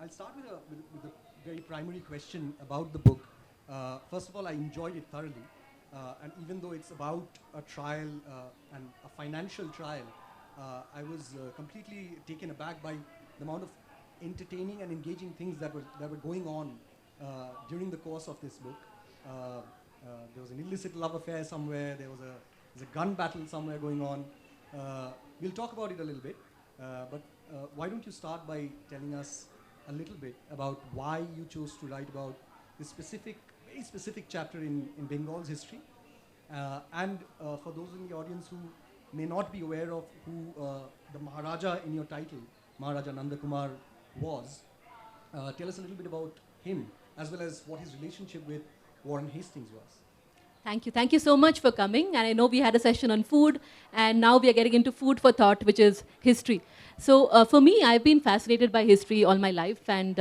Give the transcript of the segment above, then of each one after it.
I'll start with a very primary question about the book. First of all, I enjoyed it thoroughly. And even though it's about a trial and a financial trial, I was completely taken aback by the amount of entertaining and engaging things that were going on during the course of this book. There was an illicit love affair somewhere. There's a gun battle somewhere going on. We'll talk about it a little bit. But why don't you start by telling us a little bit about why you chose to write about this very specific chapter in Bengal's history. And for those in the audience who may not be aware of who the Maharaja in your title, Maharaja Nanda Kumar, was, tell us a little bit about him, as well as what his relationship with Warren Hastings was. Thank you. Thank you so much for coming. And I know we had a session on food, and now we are getting into food for thought, which is history. So for me, I've been fascinated by history all my life, and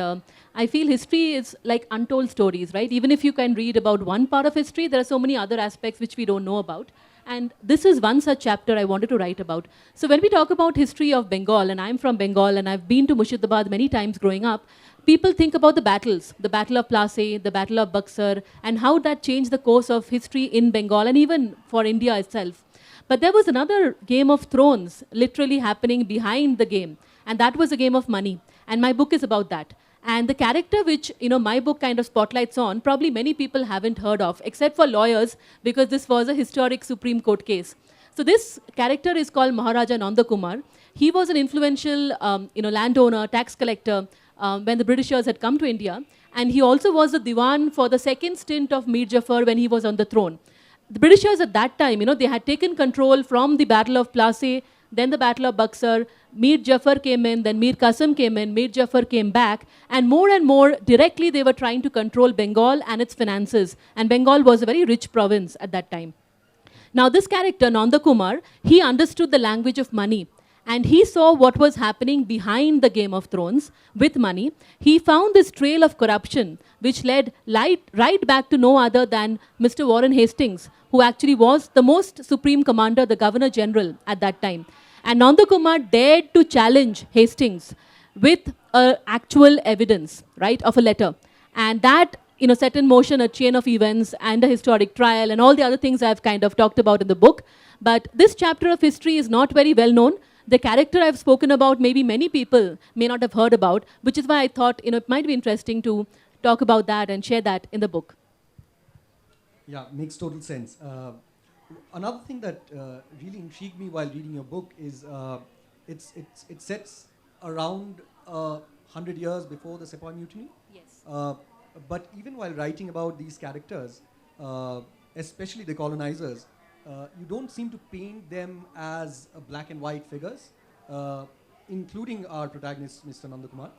I feel history is like untold stories, right? Even if you can read about one part of history, there are so many other aspects which we don't know about. And this is one such chapter I wanted to write about. So when we talk about history of Bengal, and I'm from Bengal, and I've been to Murshidabad many times growing up, people think about the battles, the Battle of Plassey, the Battle of Buxar, and how that changed the course of history in Bengal and even for India itself. But there was another Game of Thrones literally happening behind the game, and that was a game of money. And my book is about that. And the character which my book kind of spotlights on, probably many people haven't heard of, except for lawyers, because this was a historic Supreme Court case. So this character is called Maharaja Nanda Kumar. He was an influential landowner, tax collector, when the Britishers had come to India. And he also was the Diwan for the second stint of Mir Jafar when he was on the throne. The Britishers at that time, they had taken control from the Battle of Plassey, then the Battle of Buxar. Mir Jafar came in, then Mir Qasim came in, Mir Jafar came back, and more directly they were trying to control Bengal and its finances. And Bengal was a very rich province at that time. Now this character, Nanda Kumar, he understood the language of money. And he saw what was happening behind the Game of Thrones with money. He found this trail of corruption, which led right back to no other than Mr. Warren Hastings, who actually was the most supreme commander, the Governor General at that time. And Nanda Kumar dared to challenge Hastings with actual evidence, right, of a letter. And that set in motion a chain of events and a historic trial and all the other things I've kind of talked about in the book. But this chapter of history is not very well known. The character I've spoken about, maybe many people may not have heard about, which is why I thought it might be interesting to talk about that and share that in the book. Yeah, makes total sense. Another thing that really intrigued me while reading your book is it sets around 100 years before the Sepoy Mutiny. Yes. But even while writing about these characters, especially the colonizers, you don't seem to paint them as black and white figures, including our protagonist, Mr. Nanda Kumar.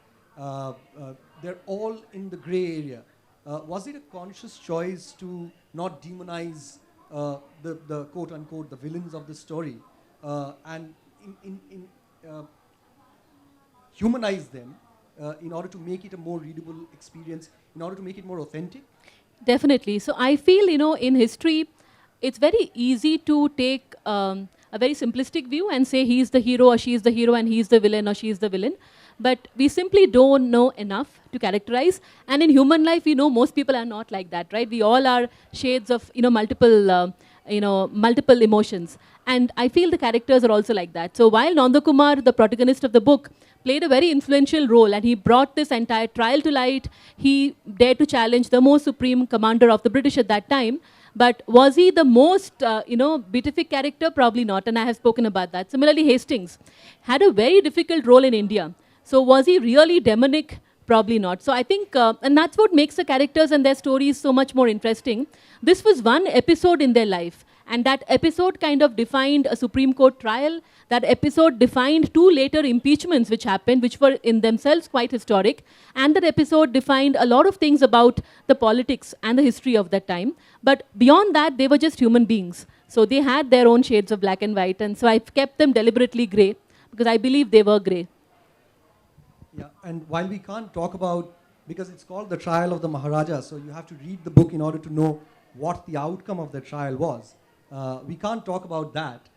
They're all in the gray area. Was it a conscious choice to not demonize the quote-unquote the villains of the story and humanize them in order to make it a more readable experience, in order to make it more authentic? Definitely. So I feel, in history, it's very easy to take a very simplistic view and say he's the hero or she's the hero and he's the villain or she's the villain. But we simply don't know enough to characterize. And in human life, we know most people are not like that, right? We all are shades of, multiple emotions. And I feel the characters are also like that. So while Nanda Kumar, the protagonist of the book, played a very influential role and he brought this entire trial to light, he dared to challenge the most supreme commander of the British at that time. But was he the most, beatific character? Probably not, and I have spoken about that. Similarly, Hastings had a very difficult role in India. So was he really demonic? Probably not. So I think, and that's what makes the characters and their stories so much more interesting. This was one episode in their life, and that episode kind of defined a Supreme Court trial. That episode defined two later impeachments which happened, which were in themselves quite historic. And that episode defined a lot of things about the politics and the history of that time. But beyond that, they were just human beings. So they had their own shades of black and white. And so I've kept them deliberately grey, because I believe they were grey. Yeah, and while we can't talk about, because it's called the Trial of the Maharaja, so you have to read the book in order to know what the outcome of the trial was. We can't talk about that.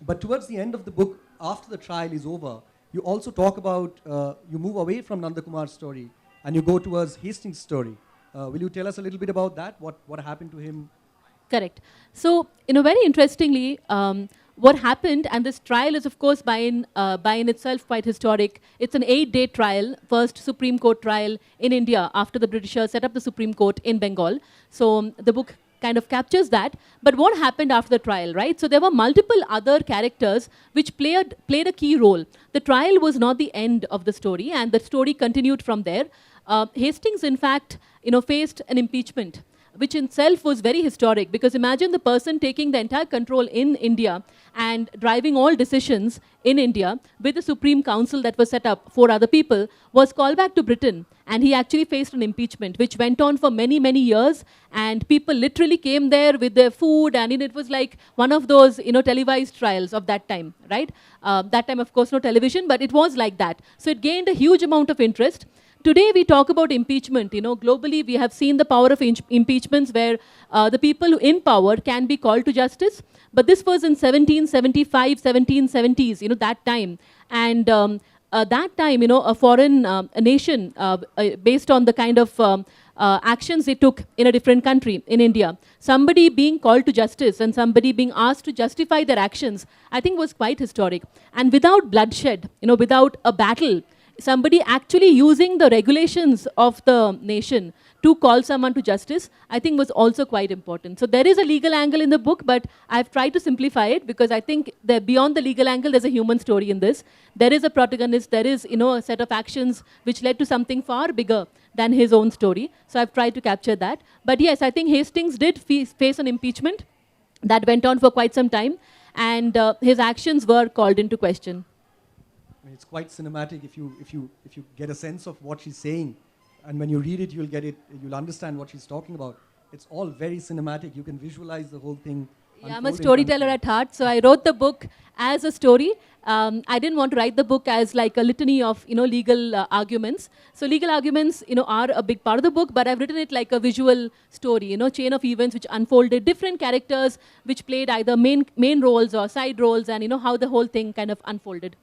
But towards the end of the book, after the trial is over, you also talk about, you move away from Nanda Kumar's story and you go towards Hastings' story. Will you tell us a little bit about that? What happened to him? Correct. So, very interestingly, what happened, and this trial is, of course, by in itself quite historic. It's an 8-day trial, first Supreme Court trial in India after the Britishers set up the Supreme Court in Bengal. So, the book kind of captures that. But what happened after the trial, right? So, there were multiple other characters which played a key role. The trial was not the end of the story, and the story continued from there. Hastings, in fact, faced an impeachment, which in itself was very historic, because imagine the person taking the entire control in India and driving all decisions in India with the Supreme Council that was set up for other people, was called back to Britain, and he actually faced an impeachment which went on for many, many years, and people literally came there with their food, and it was like one of those televised trials of that time, right? That time, of course, no television, but it was like that. So it gained a huge amount of interest. Today we talk about impeachment. Globally we have seen the power of impeachments where the people in power can be called to justice. But this was in 1775, 1770s, that time. And that time, a foreign a nation, based on the kind of actions they took in a different country, in India, somebody being called to justice and somebody being asked to justify their actions, I think was quite historic. And without bloodshed, without a battle, somebody actually using the regulations of the nation to call someone to justice, I think was also quite important. So there is a legal angle in the book, but I've tried to simplify it because I think that beyond the legal angle, there's a human story in this. There is a protagonist, there is a set of actions which led to something far bigger than his own story. So I've tried to capture that. But yes, I think Hastings did face an impeachment that went on for quite some time, and his actions were called into question. It's quite cinematic if you get a sense of what she's saying, and when you read it, you'll understand what she's talking about. It's all very cinematic. You can visualize the whole thing. Yeah, I'm a storyteller at heart, so I wrote the book as a story. I didn't want to write the book as like a litany of legal arguments. So legal arguments are a big part of the book, but I've written it like a visual story, chain of events which unfolded, different characters which played either main roles or side roles, and how the whole thing kind of unfolded.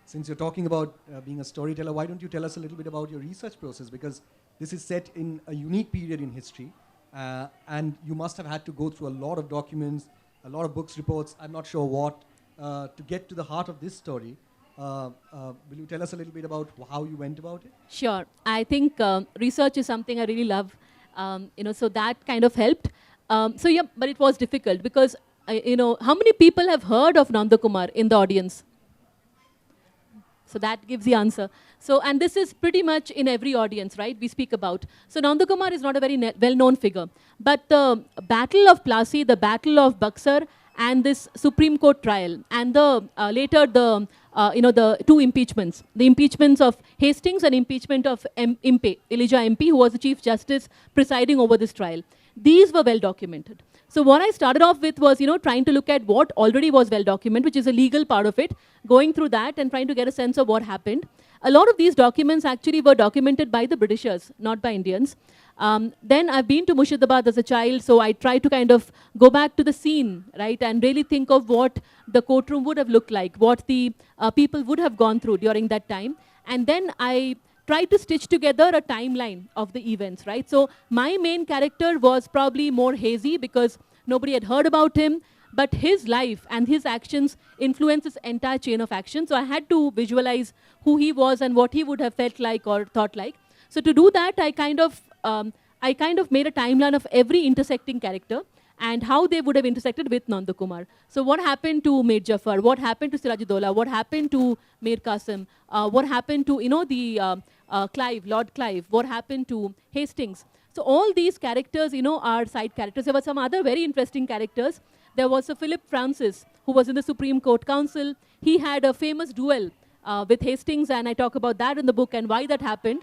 Since you're talking about being a storyteller, why don't you tell us a little bit about your research process? Because this is set in a unique period in history, and you must have had to go through a lot of documents, a lot of books, reports, I'm not sure what, to get to the heart of this story. Will you tell us a little bit about how you went about it? Sure. I think research is something I really love, so that kind of helped. So yeah, but it was difficult because, how many people have heard of Nanda Kumar in the audience? So that gives the answer. So, and this is pretty much in every audience, right, we speak about. So Nanda Kumar is not a very well-known figure. But the Battle of Plassey, the Battle of Buxar, and this Supreme Court trial, and the later the two impeachments, the impeachments of Hastings and impeachment of Elijah MP, who was the Chief Justice presiding over this trial. These were well documented. So what I started off with was, trying to look at what already was well documented, which is a legal part of it, going through that and trying to get a sense of what happened. A lot of these documents actually were documented by the Britishers, not by Indians. Then I've been to Murshidabad as a child, so I tried to kind of go back to the scene, right, and really think of what the courtroom would have looked like, what the people would have gone through during that time. And then I tried to stitch together a timeline of the events, right? So my main character was probably more hazy because nobody had heard about him, but his life and his actions influenced this entire chain of action. So I had to visualize who he was and what he would have felt like or thought like. So to do that, I kind of made a timeline of every intersecting character and how they would have intersected with Nanda Kumar. So what happened to Mir Jafar? What happened to Sirajuddaulah? What happened to Mir Qasim? What happened to, the Clive, Lord Clive? What happened to Hastings? So all these characters, are side characters. There were some other very interesting characters. There was a Philip Francis, who was in the Supreme Court Council. He had a famous duel with Hastings, and I talk about that in the book and why that happened.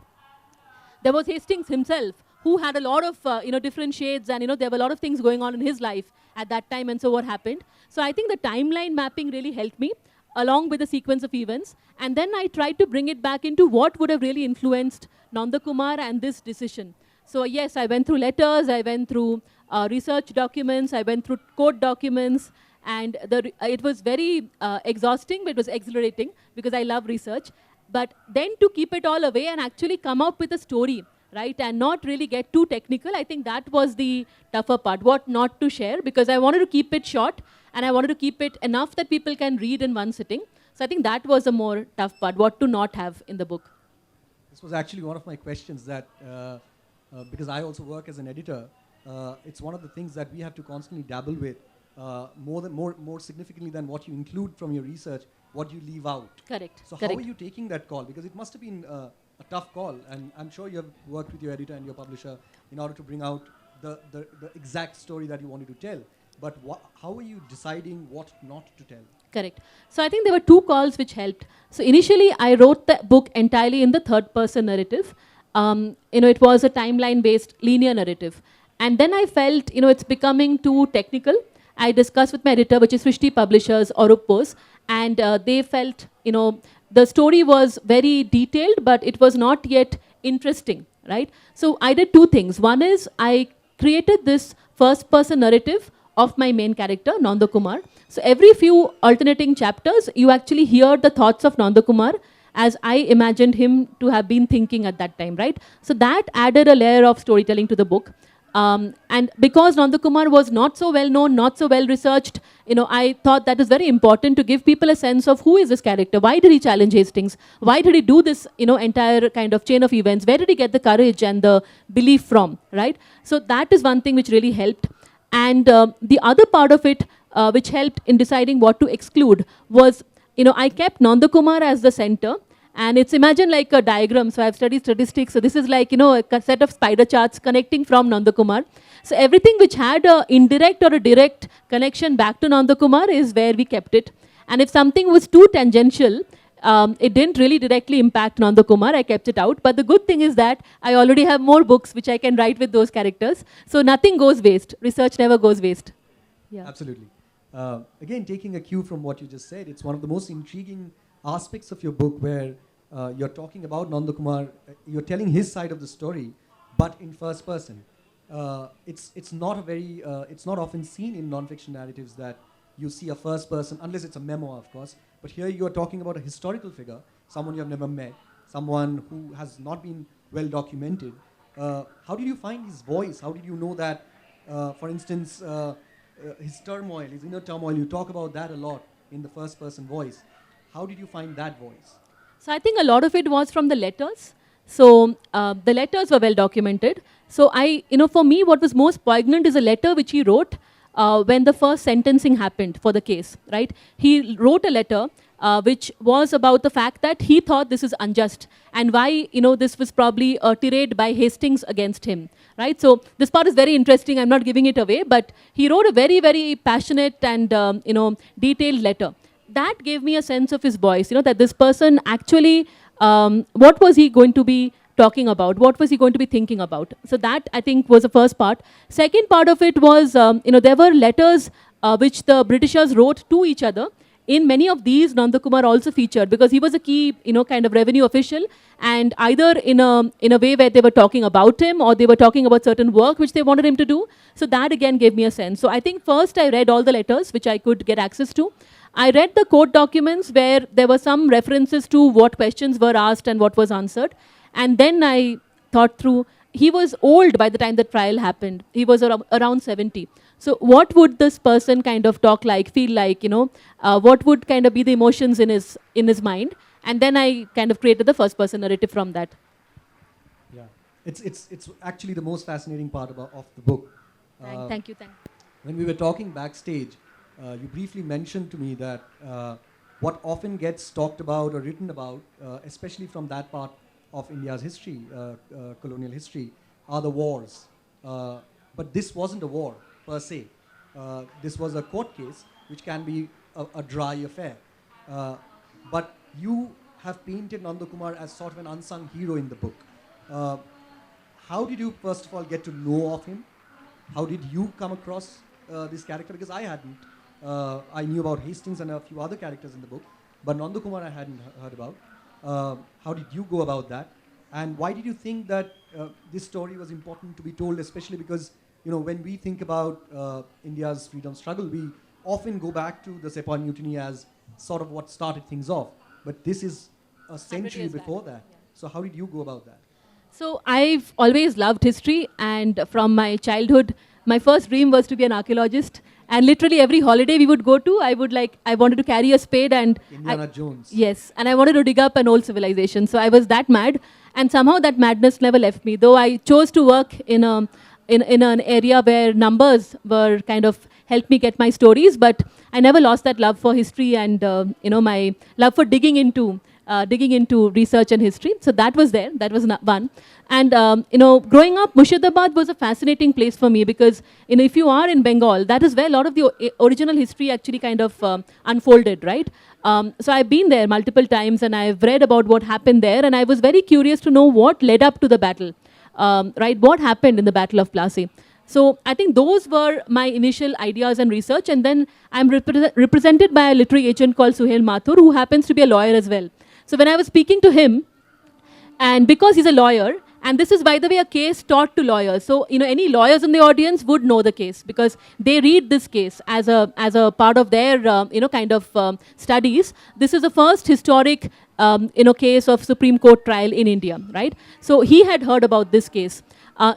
There was Hastings himself, who had a lot of different shades, and there were a lot of things going on in his life at that time, and so what happened. So I think the timeline mapping really helped me, along with the sequence of events. And then I tried to bring it back into what would have really influenced Nanda Kumar and this decision. So yes, I went through letters, I went through research documents, I went through court documents, And it was very exhausting, but it was exhilarating because I love research. But then to keep it all away and actually come up with a story, right, and not really get too technical, I think that was the tougher part, what not to share, because I wanted to keep it short and I wanted to keep it enough that people can read in one sitting. So I think that was a more tough part, what to not have in the book. This was actually one of my questions that, because I also work as an editor, it's one of the things that we have to constantly dabble with, more significantly than what you include from your research, what you leave out. Correct. So Correct. how are you taking that call? Because it must have been a tough call, and I'm sure you have worked with your editor and your publisher in order to bring out the exact story that you wanted to tell. But how are you deciding what not to tell? Correct. So I think there were two calls which helped. So initially, I wrote the book entirely in the third-person narrative. It was a timeline-based linear narrative. And then I felt, it's becoming too technical. I discussed with my editor, which is Srishti Publishers, Aurup Bose, and they felt, the story was very detailed, but it was not yet interesting, right? So I did two things. One is I created this first-person narrative of my main character, Nanda Kumar. So every few alternating chapters, you actually hear the thoughts of Nanda Kumar as I imagined him to have been thinking at that time, right? So that added a layer of storytelling to the book. And because Nanda Kumar was not so well known, not so well researched, I thought that is very important to give people a sense of who is this character, why did he challenge Hastings, why did he do this, entire kind of chain of events, where did he get the courage and the belief from, right? So that is one thing which really helped. And the other part of it, which helped in deciding what to exclude, was, I kept Nanda Kumar as the center. And it's imagine like a diagram. So I've studied statistics. So this is like, a set of spider charts connecting from Nanda Kumar. So everything which had an indirect or a direct connection back to Nanda Kumar is where we kept it. And if something was too tangential, it didn't really directly impact Nanda Kumar. I kept it out. But the good thing is that I already have more books which I can write with those characters. So nothing goes waste. Research never goes waste. Yeah. Absolutely. Again, taking a cue from what you just said, it's one of the most intriguing aspects of your book where you're talking about Nanda Kumar, you're telling his side of the story, but in first person. It's not often seen in non-fiction narratives that you see a first person, unless it's a memoir, of course. But here you are talking about a historical figure, someone you have never met, someone who has not been well documented. How did you find his voice? How did you know that, for instance, his turmoil, his inner turmoil, you talk about that a lot in the first person voice. How did you find that voice? So I think a lot of it was from the letters. So the letters were well documented. So for me, what was most poignant is a letter which he wrote when the first sentencing happened for the case, right? He wrote a letter which was about the fact that he thought this is unjust and why, this was probably a tirade by Hastings against him, right? So this part is very interesting. I'm not giving it away, but he wrote a very, very passionate and, detailed letter. That gave me a sense of his voice, that this person actually, what was he going to be talking about? What was he going to be thinking about? So that, I think, was the first part. Second part of it was, there were letters which the Britishers wrote to each other. In many of these, Nanda Kumar also featured because he was a key, kind of revenue official, and either in a way where they were talking about him or they were talking about certain work which they wanted him to do. So that again gave me a sense. So I think first I read all the letters which I could get access to. I read the court documents where there were some references to what questions were asked and what was answered. And then I thought through, he was old by the time the trial happened. He was around 70. So what would this person kind of talk like, feel like, what would kind of be the emotions in his mind? And then I kind of created the first person narrative from that. Yeah, it's actually the most fascinating part of the book. Thank you. When we were talking backstage, you briefly mentioned to me that what often gets talked about or written about, especially from that part of India's history, colonial history, are the wars. But this wasn't a war per se. This was a court case, which can be a dry affair. But you have painted Nanda Kumar as sort of an unsung hero in the book. How did you, first of all, get to know of him? How did you come across this character? Because I hadn't. I knew about Hastings and a few other characters in the book, but Nanda Kumar I hadn't heard about. How did you go about that? And why did you think that this story was important to be told, especially because, when we think about India's freedom struggle, we often go back to the Sepoy Mutiny as sort of what started things off. But this is a century years before back. that. So how did you go about that? So I've always loved history, and from my childhood, my first dream was to be an archaeologist. And literally every holiday we would go to, I wanted to carry a spade and Indiana Jones. yes, and I wanted to dig up an old civilization. So I was that mad, and somehow that madness never left me. Though I chose to work in an area where numbers were kind of helped me get my stories, but I never lost that love for history and my love for digging into research and history. So that was there. That was one. And growing up, Murshidabad was a fascinating place for me because if you are in Bengal, that is where a lot of the original history actually kind of unfolded, right? So I've been there multiple times and I've read about what happened there, and I was very curious to know what led up to the battle, right? What happened in the Battle of Plassey? So I think those were my initial ideas and research, and then I'm represented by a literary agent called Suhail Mathur, who happens to be a lawyer as well. So when I was speaking to him, and because he's a lawyer, and this is, by the way, a case taught to lawyers. So, any lawyers in the audience would know the case because they read this case as a part of their, studies. This is the first historic, case of Supreme Court trial in India, right? So he had heard about this case.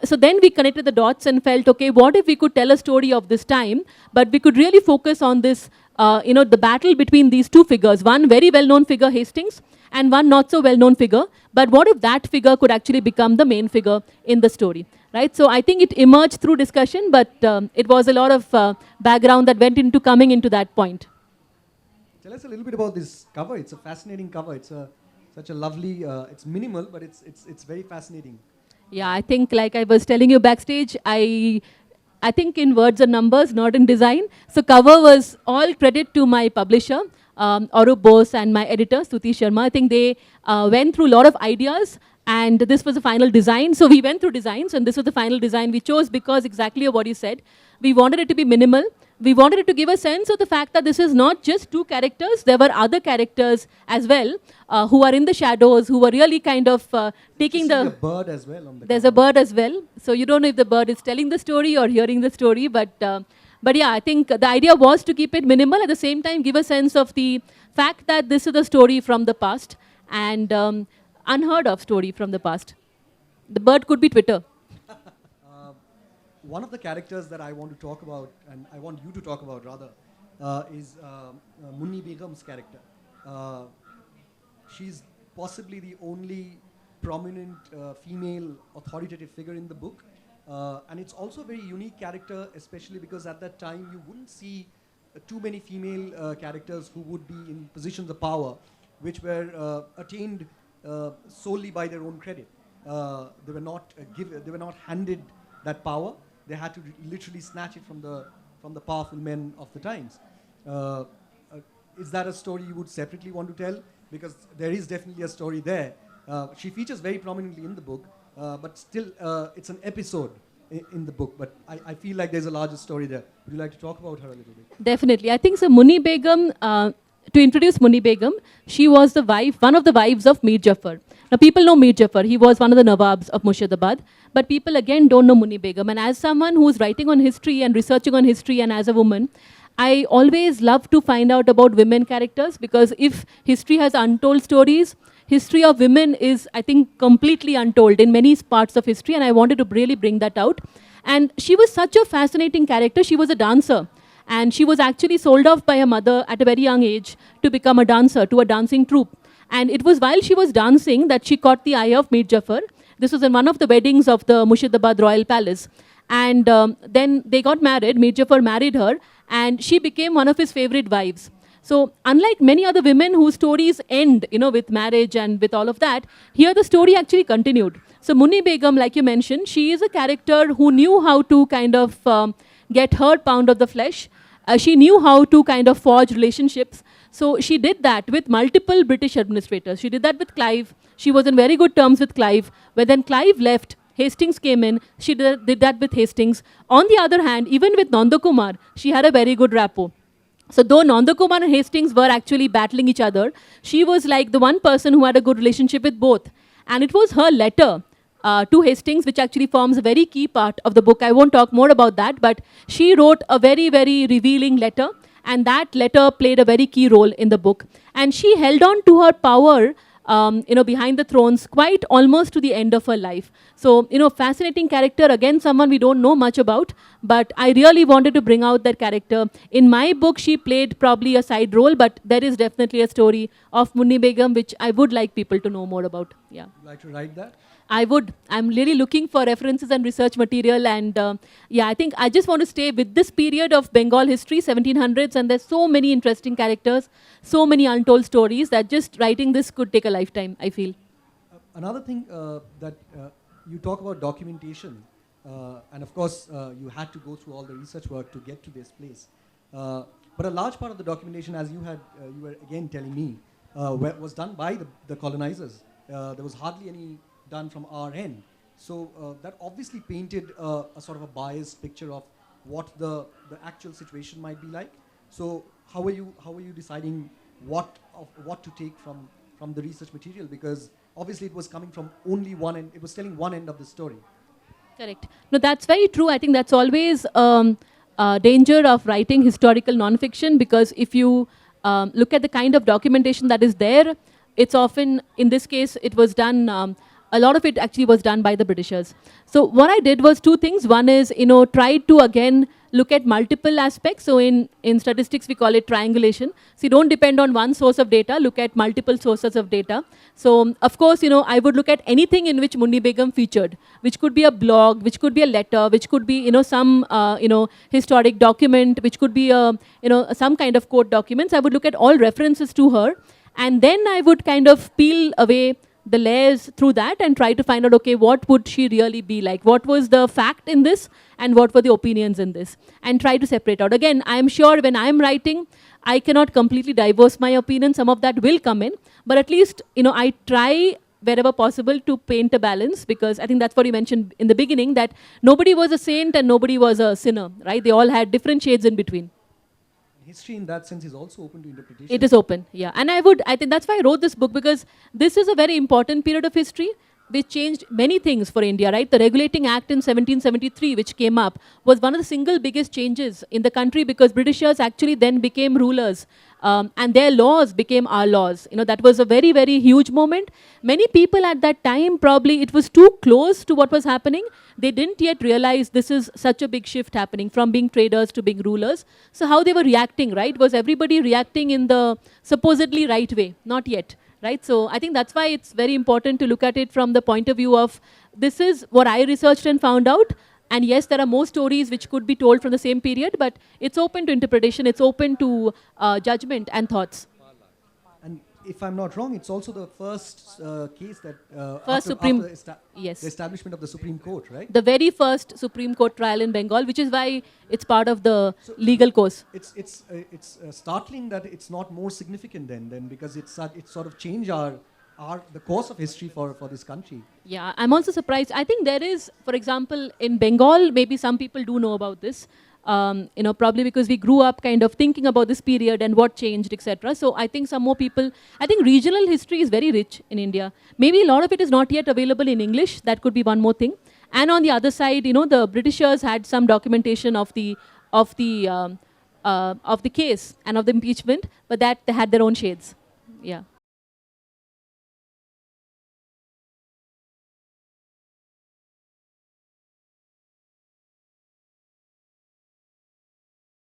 So then we connected the dots and felt, okay, what if we could tell a story of this time, but we could really focus on this, the battle between these two figures, one very well-known figure, Hastings, and one not so well-known figure. But what if that figure could actually become the main figure in the story, right? So I think it emerged through discussion, but it was a lot of background that went into coming into that point. Tell us a little bit about this cover. It's a fascinating cover. It's such a lovely, it's minimal, but it's very fascinating. Yeah, I think like I was telling you backstage, I think in words and numbers, not in design. So cover was all credit to my publisher, Arup Bose, and my editor, Stuti Sharma. I think they went through a lot of ideas, and this was the final design. So we went through designs, and this was the final design we chose because exactly what you said. We wanted it to be minimal. We wanted it to give a sense of the fact that this is not just two characters. There were other characters as well who are in the shadows, who were really kind of taking the... There's a bird as well on the There's cover. a bird as well. So you don't know if the bird is telling the story or hearing the story, but yeah, I think the idea was to keep it minimal, at the same time give a sense of the fact that this is a story from the past and unheard of story from the past. The bird could be Twitter. One of the characters that I want to talk about, and I want you to talk about rather, is Munni Begum's character. She's possibly the only prominent female authoritative figure in the book. And it's also a very unique character, especially because at that time you wouldn't see too many female characters who would be in positions of power, which were attained solely by their own credit. They were not handed that power. They had to literally snatch it from the powerful men of the times. Is that a story you would separately want to tell? Because there is definitely a story there. She features very prominently in the book, but still it's an episode in the book. But I feel like there's a larger story there. Would you like to talk about her a little bit? Definitely. I think so. Munni Begum, to introduce Munni Begum, she was the wife, one of the wives of Mir Jafar. Now people know Mir Jafar. He was one of the Nawabs of Murshidabad. But people again don't know Munni Begum. And as someone who's writing on history and researching on history, and as a woman, I always love to find out about women characters, because if history has untold stories, history of women is, I think, completely untold in many parts of history, and I wanted to really bring that out. And she was such a fascinating character. She was a dancer, and she was actually sold off by her mother at a very young age to become a dancer, to a dancing troupe. And it was while she was dancing that she caught the eye of Mir Jafar. This was in one of the weddings of the Murshidabad Royal Palace. And then they got married. Mir Jafar married her, and she became one of his favorite wives. So unlike many other women whose stories end, with marriage and with all of that, here the story actually continued. So Munni Begum, like you mentioned, she is a character who knew how to kind of get her pound of the flesh. She knew how to kind of forge relationships. So she did that with multiple British administrators. She did that with Clive. She was in very good terms with Clive. When then Clive left, Hastings came in. She did that with Hastings. On the other hand, even with Nanda Kumar, she had a very good rapport. So though Nanda Kumar and Hastings were actually battling each other, she was like the one person who had a good relationship with both. And it was her letter to Hastings which actually forms a very key part of the book. I won't talk more about that, but she wrote a very, very revealing letter. And that letter played a very key role in the book. And she held on to her power behind the thrones quite almost to the end of her life. So, fascinating character, again, someone we don't know much about, but I really wanted to bring out that character. In my book, she played probably a side role, but there is definitely a story of Munni Begum, which I would like people to know more about. Yeah. Would you like to write that? I would. I'm really looking for references and research material, and I think I just want to stay with this period of Bengal history, 1700s, and there's so many interesting characters, so many untold stories that just writing this could take a lifetime, I feel. Another thing that you talk about documentation, and of course you had to go through all the research work to get to this place. But a large part of the documentation, as you were again telling me, was done by the colonizers. There was hardly any done from our end. So that obviously painted a sort of a biased picture of what the actual situation might be like. So how are you deciding what to take from the research material? Because obviously it was coming from only one end, it was telling one end of the story. Correct. No, that's very true. I think that's always danger of writing historical nonfiction, because if you look at the kind of documentation that is there, it's often, in this case, it was done, a lot of it actually was done by the Britishers. So what I did was two things. One is, tried to again look at multiple aspects. So in statistics, we call it triangulation. So you don't depend on one source of data, look at multiple sources of data. So of course, I would look at anything in which Munni Begum featured, which could be a blog, which could be a letter, which could be, some, historic document, which could be, some kind of court documents. I would look at all references to her. And then I would kind of peel away the layers through that and try to find out, okay, what would she really be like? What was the fact in this and what were the opinions in this? And try to separate out. Again, I'm sure when I'm writing, I cannot completely divorce my opinion. Some of that will come in, but at least, I try wherever possible to paint a balance, because I think that's what you mentioned in the beginning, that nobody was a saint and nobody was a sinner, right? They all had different shades in between. History in that sense is also open to interpretation. It is open, yeah. And I think that's why I wrote this book, because this is a very important period of history which changed many things for India, right? The Regulating Act in 1773, which came up, was one of the single biggest changes in the country, because Britishers actually then became rulers. And their laws became our laws. That was a very, very huge moment. Many people at that time, probably it was too close to what was happening. They didn't yet realize this is such a big shift happening from being traders to being rulers. So how they were reacting, right? Was everybody reacting in the supposedly right way? Not yet, right? So I think that's why it's very important to look at it from the point of view of, this is what I researched and found out. And yes, there are more stories which could be told from the same period, but it's open to interpretation, it's open to judgment and thoughts. And if I'm not wrong, it's also the first case that after the establishment of the Supreme Court, right? The very first Supreme Court trial in Bengal, which is why it's part of the legal course. It's startling that it's not more significant then, because it's sort of changed the course of history for this country. Yeah, I'm also surprised. I think there is, for example, in Bengal, maybe some people do know about this, probably because we grew up kind of thinking about this period and what changed, etc. So I think some more people, I think regional history is very rich in India. Maybe a lot of it is not yet available in English. That could be one more thing. And on the other side, the Britishers had some documentation of the case and of the impeachment, but that they had their own shades. Yeah.